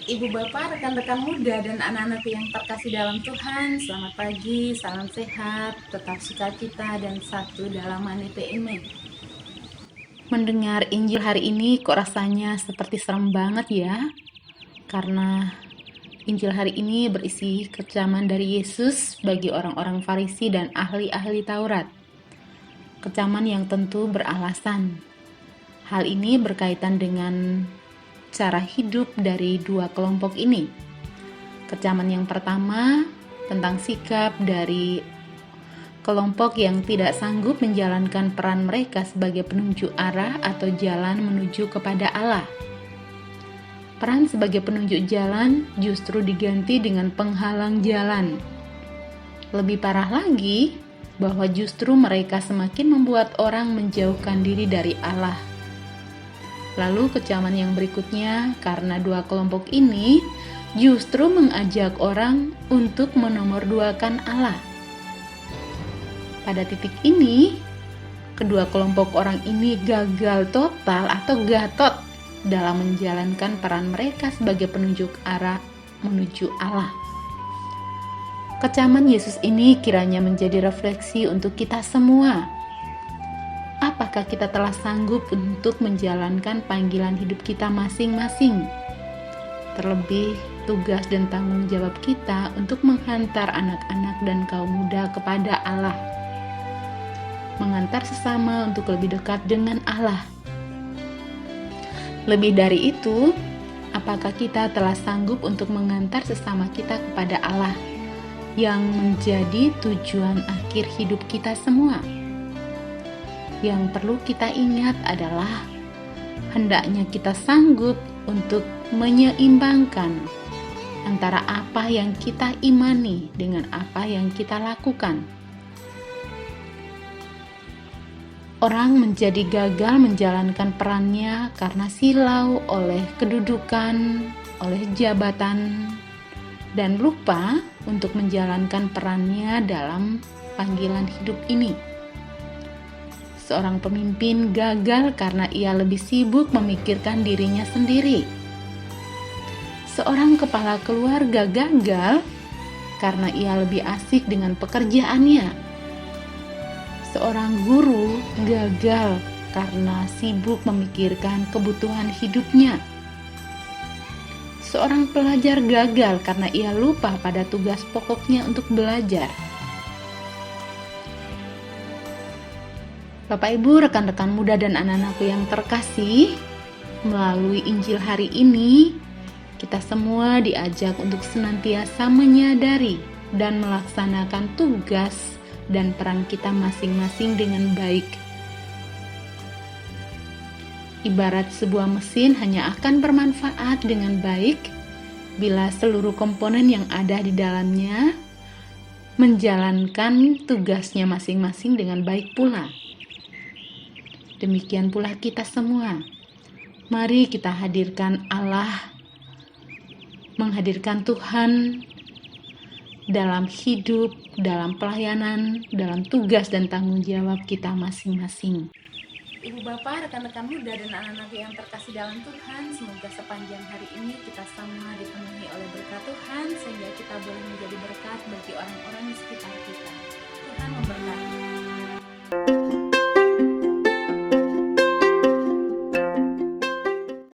Ibu bapak, rekan-rekan muda dan anak-anak yang terkasih dalam Tuhan, selamat pagi, salam sehat, tetap sukacita dan satu dalam TME. Mendengar Injil hari ini kok rasanya seperti serem banget ya? Karena Injil hari ini berisi kecaman dari Yesus bagi orang-orang Farisi dan ahli-ahli Taurat. Kecaman yang tentu beralasan. Hal ini berkaitan dengan cara hidup dari dua kelompok ini. Kecaman yang pertama tentang sikap dari kelompok yang tidak sanggup menjalankan peran mereka sebagai penunjuk arah atau jalan menuju kepada Allah. Peran sebagai penunjuk jalan justru diganti dengan penghalang jalan. Lebih parah lagi, bahwa justru mereka semakin membuat orang menjauhkan diri dari Allah. Lalu kecaman yang berikutnya, karena dua kelompok ini justru mengajak orang untuk menomorduakan Allah. Pada titik ini, kedua kelompok orang ini gagal total atau gatot dalam menjalankan peran mereka sebagai penunjuk arah menuju Allah. Kecaman Yesus ini kiranya menjadi refleksi untuk kita semua. Apakah kita telah sanggup untuk menjalankan panggilan hidup kita masing-masing? Terlebih, tugas dan tanggung jawab kita untuk menghantar anak-anak dan kaum muda kepada Allah. Mengantar sesama untuk lebih dekat dengan Allah. Lebih dari itu, apakah kita telah sanggup untuk mengantar sesama kita kepada Allah yang menjadi tujuan akhir hidup kita semua? Yang perlu kita ingat adalah hendaknya kita sanggup untuk menyeimbangkan antara apa yang kita imani dengan apa yang kita lakukan. Orang menjadi gagal menjalankan perannya karena silau oleh kedudukan, oleh jabatan, dan lupa untuk menjalankan perannya dalam panggilan hidup ini. Seorang pemimpin gagal karena ia lebih sibuk memikirkan dirinya sendiri. Seorang kepala keluarga gagal karena ia lebih asik dengan pekerjaannya. Seorang guru gagal karena sibuk memikirkan kebutuhan hidupnya. Seorang pelajar gagal karena ia lupa pada tugas pokoknya untuk belajar. Bapak Ibu, rekan-rekan muda dan anak-anakku yang terkasih, melalui Injil hari ini, kita semua diajak untuk senantiasa menyadari dan melaksanakan tugas dan peran kita masing-masing dengan baik. Ibarat sebuah mesin hanya akan bermanfaat dengan baik bila seluruh komponen yang ada di dalamnya menjalankan tugasnya masing-masing dengan baik pula. Demikian pula kita semua. Mari kita hadirkan Allah, menghadirkan Tuhan dalam hidup, dalam pelayanan, dalam tugas dan tanggung jawab kita masing-masing. Ibu bapak, rekan-rekan muda dan anak-anak yang terkasih dalam Tuhan, semoga sepanjang hari ini kita semua dipenuhi oleh berkat Tuhan, sehingga kita boleh menjadi berkat bagi orang-orang di sekitar kita. Tuhan memberkati.